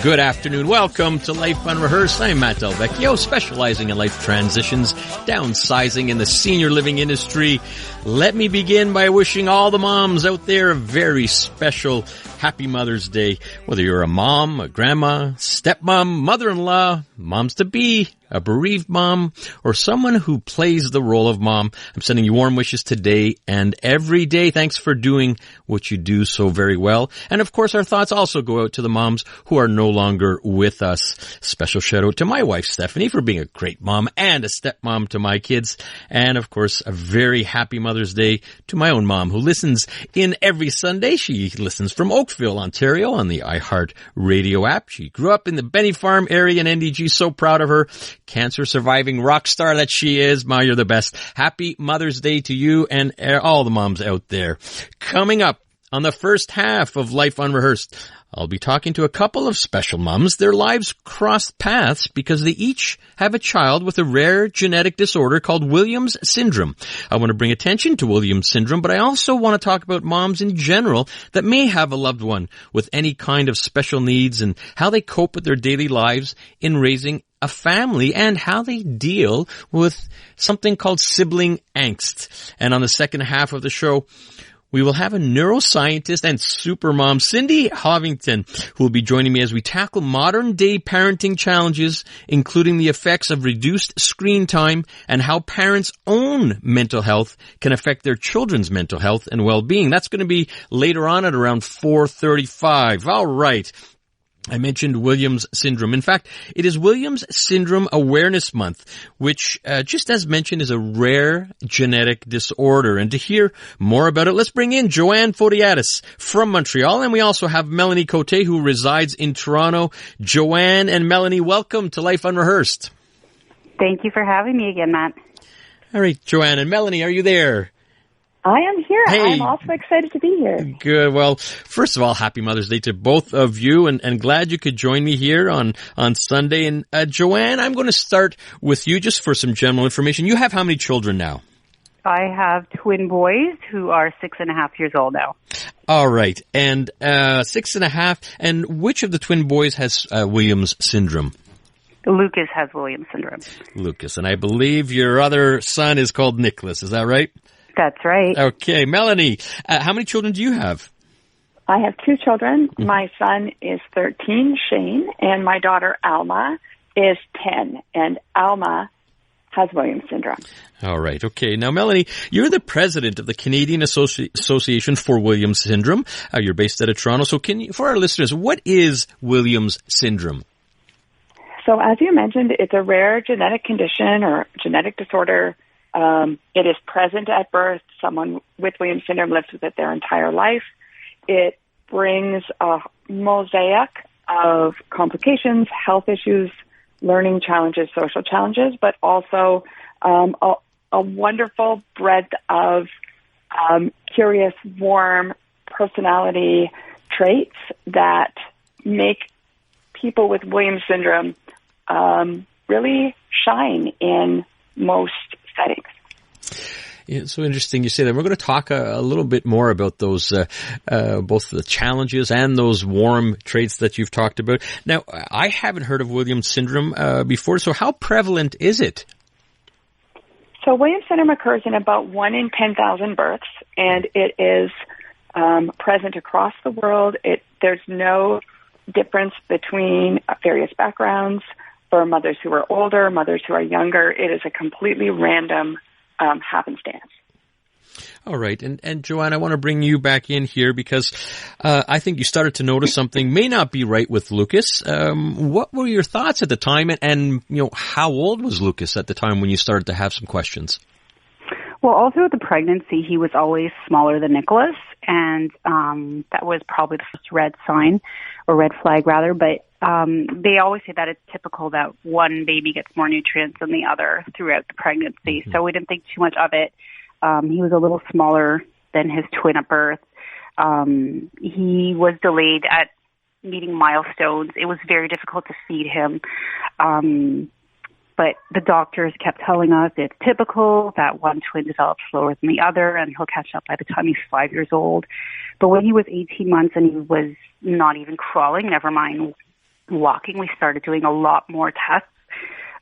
Good afternoon. Welcome to Life Unrehearsed. I'm Matt Del Vecchio, specializing in life transitions, downsizing in the senior living industry. Let me begin by wishing all the moms out there a very special Happy Mother's Day. Whether you're a mom, a grandma, stepmom, mother-in-law, moms-to-be, a bereaved mom, or someone who plays the role of mom, I'm sending you warm wishes today and every day. Thanks for doing what you do so very well. And of course, our thoughts also go out to the moms who are no longer with us. Special shout out to my wife, Stephanie, for being a great mom and a stepmom to my kids. And of course, a very happy Mother's Day to my own mom, who listens in every Sunday. She listens from Oakville, Ontario on the iHeart Radio app. She grew up in the Benny Farm area in NDG. So proud of her. Cancer surviving rock star that she is. Ma, you're the best. Happy Mother's Day to you and all the moms out there. Coming up on the first half of Life Unrehearsed, I'll be talking to a couple of special moms. Their lives crossed paths because they each have a child with a rare genetic disorder called Williams syndrome. I want to bring attention to Williams syndrome, but I also want to talk about moms in general that may have a loved one with any kind of special needs and how they cope with their daily lives in raising a family and how they deal with something called sibling angst. And on the second half of the show, we will have a neuroscientist and supermom, Cindy Hovington, who will be joining me as we tackle modern-day parenting challenges, including the effects of reduced screen time and how parents' own mental health can affect their children's mental health and well-being. That's going to be later on at around 4:35. All right. I mentioned Williams syndrome. In fact, it is Williams Syndrome Awareness Month, which, just as mentioned, is a rare genetic disorder. And to hear more about it, let's bring in Joanne Fodiatis from Montreal. And we also have Melanie Cote, who resides in Toronto. Joanne and Melanie, welcome to Life Unrehearsed. Thank you for having me again, Matt. All right, Joanne and Melanie, are you there? I am here. Hey. I'm also excited to be here. Good. Well, first of all, happy Mother's Day to both of you, and glad you could join me here on Sunday. And Joanne, I'm going to start with you just for some general information. You have how many children now? I have twin boys who are 6.5 years old now. All right. And 6.5. And which of the twin boys has Williams syndrome? Lucas has Williams syndrome. Lucas. And I believe your other son is called Nicholas. Is that right? That's right. Okay. Melanie, how many children do you have? I have two children. My son is 13, Shane, and my daughter, Alma, is 10. And Alma has Williams syndrome. All right. Okay. Now, Melanie, you're the president of the Canadian Association for Williams syndrome. You're based out of Toronto. So can you, for our listeners, what is Williams syndrome? So as you mentioned, it's a rare genetic condition or genetic disorder. It is present at birth. Someone with Williams syndrome lives with it their entire life. It brings a mosaic of complications, health issues, learning challenges, social challenges, but also a wonderful breadth of curious, warm personality traits that make people with Williams syndrome really shine in most settings. It's so interesting you say that. We're going to talk a little bit more about those, both the challenges and those warm traits that you've talked about. Now, I haven't heard of Williams syndrome before, so how prevalent is it? So Williams syndrome occurs in about 1 in 10,000 births, and it is present across the world. There's no difference between various backgrounds for mothers who are older, mothers who are younger. It is a completely random happenstance. All right. And Joanne, I want to bring you back in here because I think you started to notice something may not be right with Lucas. What were your thoughts at the time? And you know, how old was Lucas at the time when you started to have some questions? Well, all through the pregnancy, he was always smaller than Nicholas, and that was probably the first red sign, or red flag rather, but they always say that it's typical that one baby gets more nutrients than the other throughout the pregnancy, so we didn't think too much of it. He was a little smaller than his twin at birth. He was delayed at meeting milestones. It was very difficult to feed him. But the doctors kept telling us it's typical that one twin develops slower than the other and he'll catch up by the time he's 5 years old. But when he was 18 months and he was not even crawling, never mind walking, we started doing a lot more tests,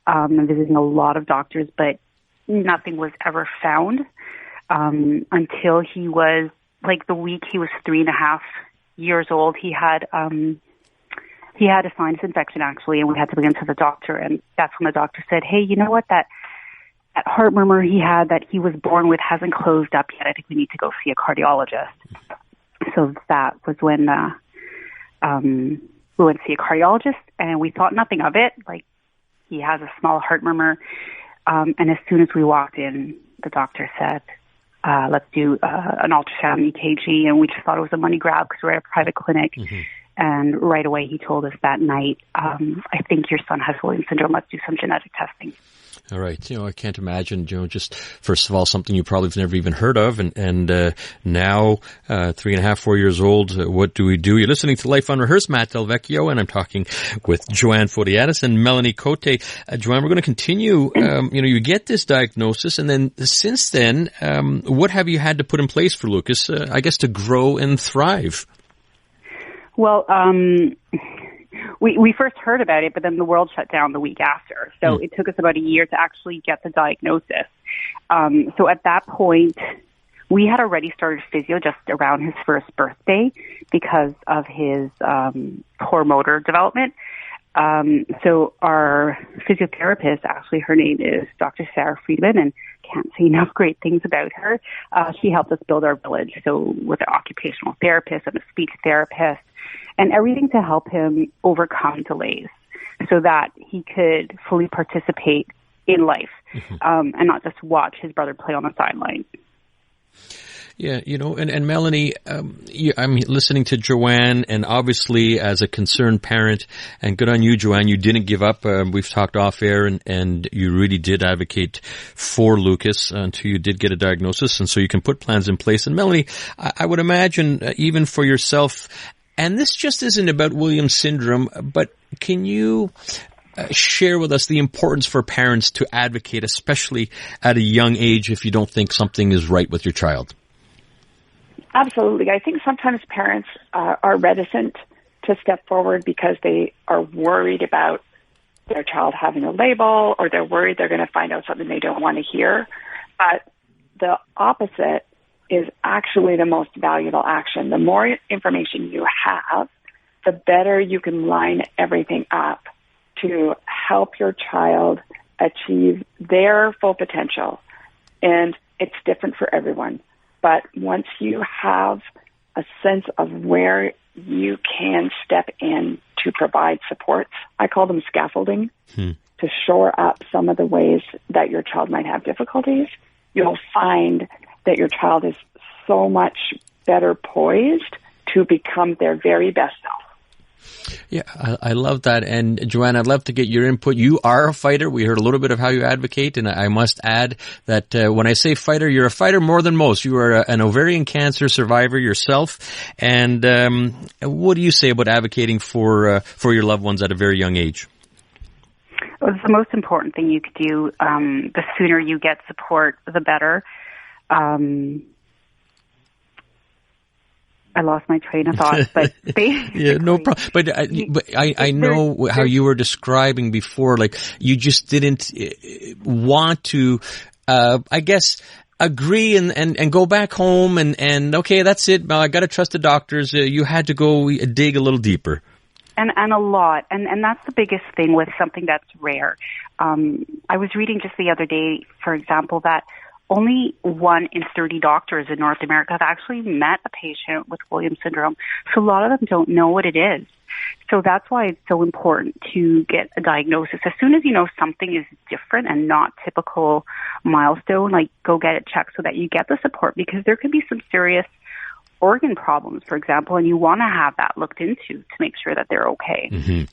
and visiting a lot of doctors, but nothing was ever found until he was, like, the week he was 3.5 years old. He had a sinus infection, actually, and we had to bring him to the doctor, and that's when the doctor said, hey, you know what, that heart murmur he had that he was born with hasn't closed up yet. I think we need to go see a cardiologist. So that was when we went to see a cardiologist, and we thought nothing of it. Like, he has a small heart murmur. And as soon as we walked in, the doctor said, let's do an ultrasound EKG. And we just thought it was a money grab because we're at a private clinic. Mm-hmm. And right away he told us that night, I think your son has Williams syndrome. Let's do some genetic testing. All right. I can't imagine, just first of all, something you probably have never even heard of. And now, 3.5, 4 years old, what do we do? You're listening to Life Unrehearsed, Matt Del Vecchio, and I'm talking with Joanne Fodiatis and Melanie Cote. Joanne, we're going to continue. You get this diagnosis, and then since then, what have you had to put in place for Lucas, I guess, to grow and thrive? Well, we first heard about it, but then the world shut down the week after. So it took us about a year to actually get the diagnosis. So at that point, we had already started physio just around his first birthday because of his poor motor development. So our physiotherapist, actually, her name is Dr. Sarah Friedman, and can't say enough great things about her. She helped us build our village, so with an occupational therapist and a speech therapist, and everything to help him overcome delays so that he could fully participate in life, and not just watch his brother play on the sideline. Yeah, and Melanie, I'm listening to Joanne, and obviously as a concerned parent, and good on you, Joanne, you didn't give up. We've talked off air, and you really did advocate for Lucas until you did get a diagnosis, and so you can put plans in place. And Melanie, I would imagine even for yourself, and this just isn't about Williams syndrome, but can you share with us the importance for parents to advocate, especially at a young age, if you don't think something is right with your child? Absolutely. I think sometimes parents are reticent to step forward because they are worried about their child having a label, or they're worried they're going to find out something they don't want to hear. But the opposite is actually the most valuable action. The more information you have, the better you can line everything up to help your child achieve their full potential. And it's different for everyone. But once you have a sense of where you can step in to provide supports, I call them scaffolding, to shore up some of the ways that your child might have difficulties, you'll find that your child is so much better poised to become their very best self. Yeah, I love that. And Joanne, I'd love to get your input. You are a fighter. We heard a little bit of how you advocate, and I must add that when I say fighter, you're a fighter more than most. You are an ovarian cancer survivor yourself. And what do you say about advocating for your loved ones at a very young age? Well, it's the most important thing you could do. The sooner you get support, the better. I lost my train of thought, but basically... Yeah, no problem. But I know how you were describing before, like you just didn't want to, I guess, agree and go back home and okay, that's it. I got to trust the doctors. You had to go dig a little deeper. And a lot. And that's the biggest thing with something that's rare. I was reading just the other day, for example, that only 1 in 30 doctors in North America have actually met a patient with Williams syndrome. So a lot of them don't know what it is. So that's why it's so important to get a diagnosis. As soon as you know something is different and not typical milestone, like go get it checked so that you get the support, because there could be some serious organ problems, for example, and you want to have that looked into to make sure that they're okay.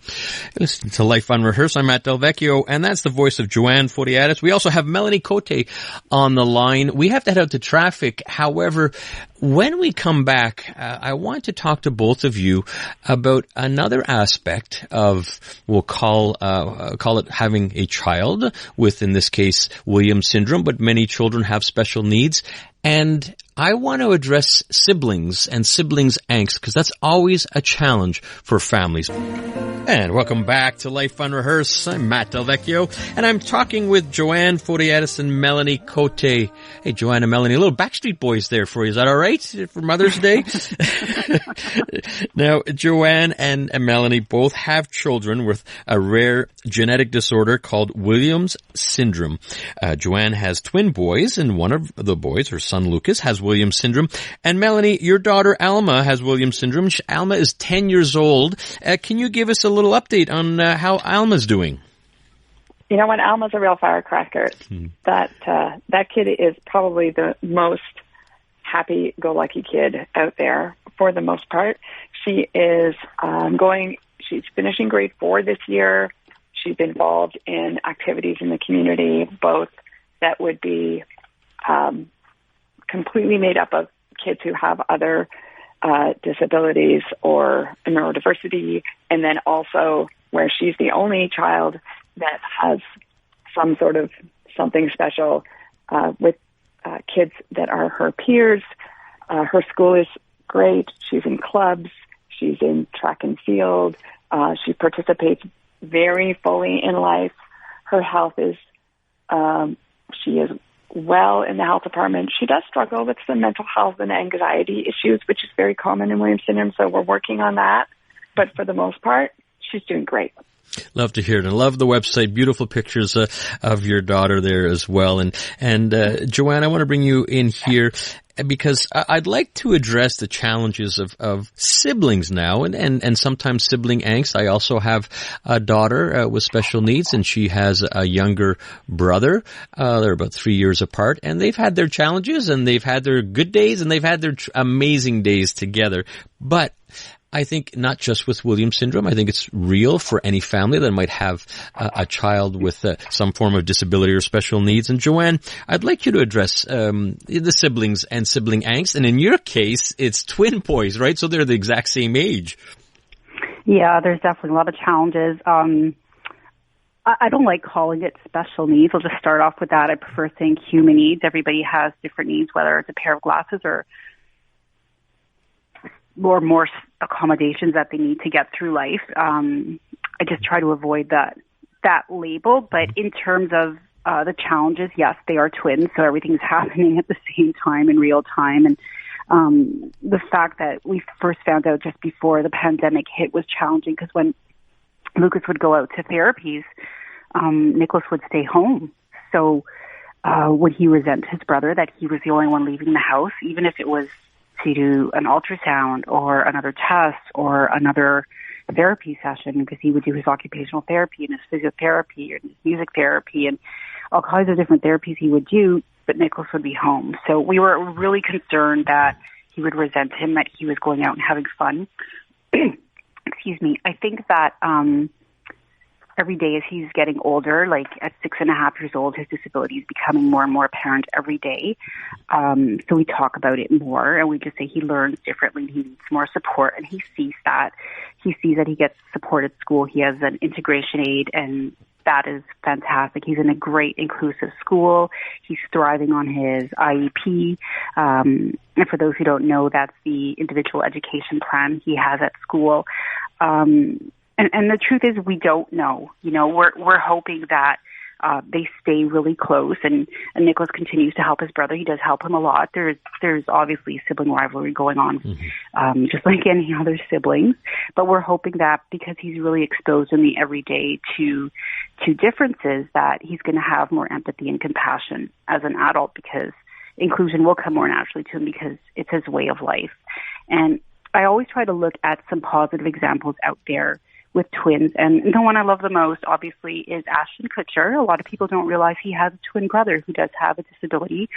Listen to Life Unrehearsed. I'm Matt Del Vecchio, and that's the voice of Joanne Fodiatis. We also have Melanie Cote on the line. We have to head out to traffic. However, When we come back, I want to talk to both of you about another aspect of, we'll call it having a child with, in this case, Williams syndrome, but many children have special needs. And I want to address siblings and siblings angst, because that's always a challenge for families. And welcome back to Life Unrehearsed. I'm Matt Del Vecchio, and I'm talking with Joanne Fodiatis and Melanie Cote. Hey, Joanne and Melanie, a little Backstreet Boys there for you. Is that all right for Mother's Day? Now, Joanne and Melanie both have children with a rare genetic disorder called Williams syndrome. Joanne has twin boys, and one of the boys, her son Lucas, has Williams syndrome. And Melanie, your daughter Alma has Williams syndrome. Alma is 10 years old. Can you give us a little update on how Alma's doing? You know, when Alma's a real firecracker, that kid is probably the most happy-go-lucky kid out there for the most part. She is she's finishing grade 4 this year. She's involved in activities in the community, both that would be completely made up of kids who have other disabilities or neurodiversity, and then also where she's the only child that has some sort of something special with kids that are her peers. Her school is great. She's in clubs. She's in track and field. She participates very fully in life. Her health is, she is well in the health department. She does struggle with some mental health and anxiety issues, which is very common in Williams syndrome, so we're working on that. But for the most part, she's doing great. Love to hear it. I love the website. Beautiful pictures of your daughter there as well. And Joanne, I want to bring you in here because I'd like to address the challenges of siblings now and sometimes sibling angst. I also have a daughter with special needs, and she has a younger brother. They're about 3 years apart, and they've had their challenges, and they've had their good days, and they've had their amazing days together. But I think not just with Williams syndrome. I think it's real for any family that might have a child with some form of disability or special needs. And Joanne, I'd like you to address the siblings and sibling angst. And in your case, it's twin boys, right? So they're the exact same age. Yeah, there's definitely a lot of challenges. I don't like calling it special needs. I'll just start off with that. I prefer saying human needs. Everybody has different needs, whether it's a pair of glasses or more accommodations that they need to get through life. I just try to avoid that label. But in terms of the challenges, yes, they are twins, so everything's happening at the same time in real time. And the fact that we first found out just before the pandemic hit was challenging, because when Lucas would go out to therapies, Nicholas would stay home. So would he resent his brother that he was the only one leaving the house, even if it was to do an ultrasound or another test or another therapy session, because he would do his occupational therapy and his physiotherapy and his music therapy and all kinds of different therapies he would do, but Nicholas would be home. So we were really concerned that he would resent him, that he was going out and having fun. Excuse me. I think that every day as he's getting older, like at 6.5 years old, his disability is becoming more and more apparent every day. So we talk about it more, and we just say he learns differently. He needs more support, and he sees that. He sees that he gets support at school. He has an integration aide, and that is fantastic. He's in a great inclusive school. He's thriving on his IEP. And for those who don't know, that's the individual education plan he has at school. And the truth is, we don't know. You know, we're hoping that they stay really close, and Nicholas continues to help his brother. He does help him a lot. There's obviously sibling rivalry going on, just like any other siblings. But we're hoping that because he's really exposed in the everyday to differences, that he's going to have more empathy and compassion as an adult, because inclusion will come more naturally to him because it's his way of life. And I always try to look at some positive examples out there with twins. And the one I love the most, obviously, is Ashton Kutcher. A lot of people don't realize he has a twin brother who does have a disability.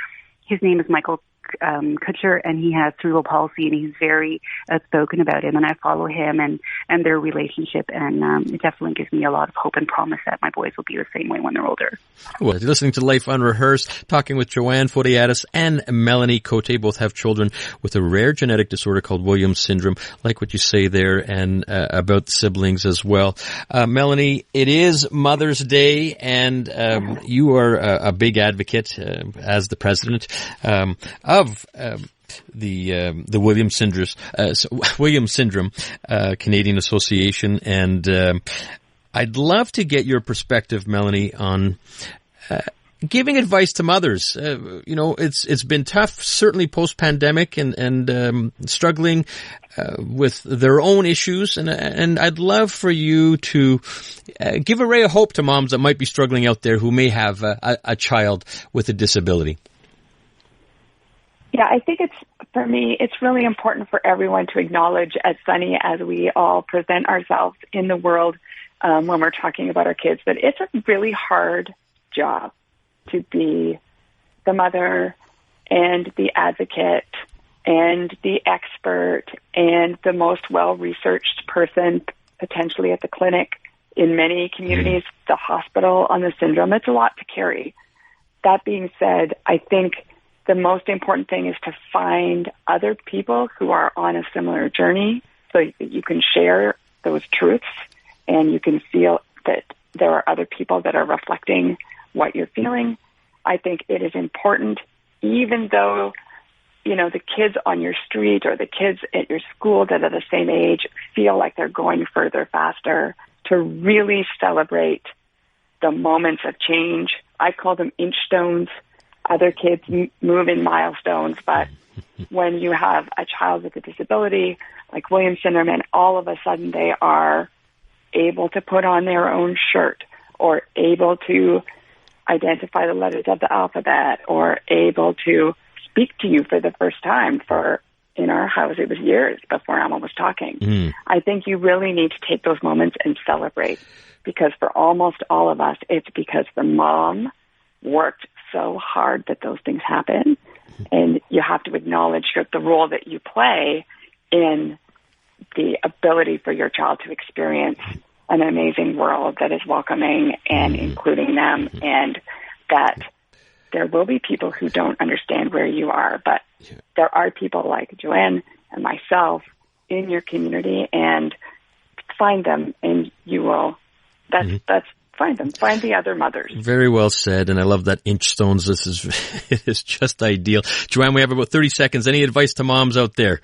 His name is Michael Kutcher, and he has cerebral palsy, and he's very outspoken about it. And I follow him and their relationship, and it definitely gives me a lot of hope and promise that my boys will be the same way when they're older. Well, you're listening to Life Unrehearsed, talking with Joanne Fodiatis and Melanie Cote. Both have children with a rare genetic disorder called Williams syndrome. Like what you say there, and about siblings as well. Melanie, it is Mother's Day, and you are a big advocate as the president of the Williams syndrome Canadian Association, and I'd love to get your perspective, Melanie, on giving advice to mothers. It's been tough, certainly post-pandemic, and struggling with their own issues, and I'd love for you to give a ray of hope to moms that might be struggling out there who may have a child with a disability. Yeah, I think for me, it's really important for everyone to acknowledge, as Sunny, as we all present ourselves in the world when we're talking about our kids, that it's a really hard job to be the mother and the advocate and the expert and the most well-researched person potentially at the clinic, in many communities, the hospital on the syndrome. It's a lot to carry. That being said, I think the most important thing is to find other people who are on a similar journey so that you can share those truths and you can feel that there are other people that are reflecting what you're feeling. I think it is important, even though, the kids on your street or the kids at your school that are the same age feel like they're going further faster, to really celebrate the moments of change. I call them inch stones. Other kids move in milestones, but when you have a child with a disability like Williams syndrome and all of a sudden they are able to put on their own shirt or able to identify the letters of the alphabet or able to speak to you for the first time. In our house, it was years before Emma was talking. I think you really need to take those moments and celebrate, because for almost all of us, it's because the mom worked so hard that those things happen. And you have to acknowledge the role that you play in the ability for your child to experience an amazing world that is welcoming and including them, and that there will be people who don't understand where you are, but there are people like Joanne and myself in your community, and find them, and you will, find them, find the other mothers. Very well said, and I love that inch stones. It is just ideal. Joanne, we have about 30 seconds. Any advice to moms out there?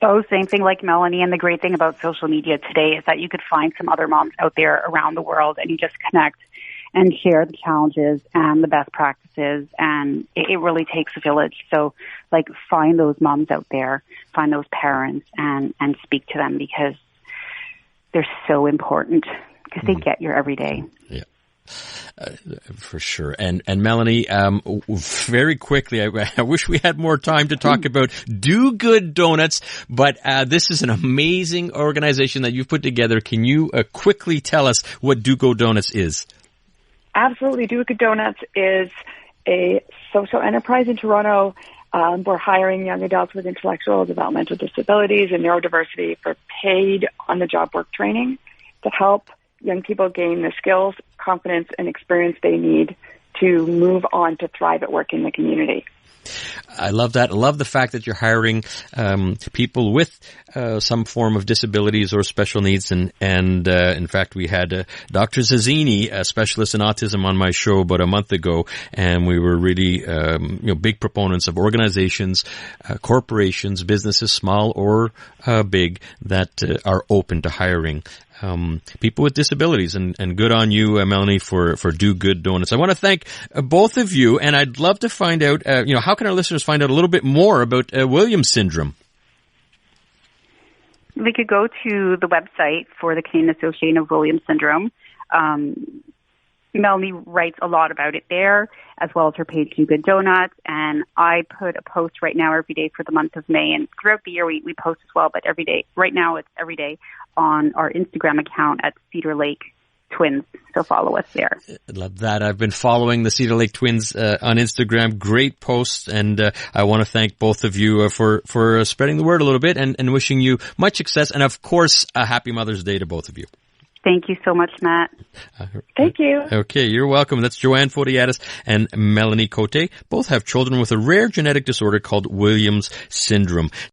Oh, same thing like Melanie. And the great thing about social media today is that you could find some other moms out there around the world, and you just connect and share the challenges and the best practices. And it really takes a village. So, find those moms out there, find those parents, and speak to them, because they're so important, because they get your every day. Yeah. For sure. And Melanie, very quickly, I wish we had more time to talk about Do Good Donuts, but this is an amazing organization that you've put together. Can you quickly tell us what Do Good Donuts is? Absolutely. Do Good Donuts is a social enterprise in Toronto. We're hiring young adults with intellectual developmental disabilities and neurodiversity for paid on-the-job work training to help young people gain the skills, confidence, and experience they need to move on to thrive at work in the community. I love that. I love the fact that you're hiring people with some form of disabilities or special needs. And in fact, we had Dr. Zazzini, a specialist in autism, on my show about a month ago, and we were really big proponents of organizations, corporations, businesses, small or big, that are open to hiring people with disabilities, and good on you, Melanie, for Do Good Donuts. I want to thank both of you, and I'd love to find out, how can our listeners find out a little bit more about Williams syndrome? They could go to the website for the Canadian Association of Williams Syndrome. Melanie writes a lot about it there, as well as her page Do Good Donuts. And I put a post right now every day for the month of May. And throughout the year, we post as well, but every day. Right now, it's every day on our Instagram account at Cedar Lake Twins. So follow us there. I love that. I've been following the Cedar Lake Twins on Instagram. Great posts, and I want to thank both of you for spreading the word a little bit and wishing you much success. And of course, a happy Mother's Day to both of you. Thank you so much, Matt. Thank you. Okay, you're welcome. That's Joanne Fodiatis and Melanie Cote. Both have children with a rare genetic disorder called Williams syndrome.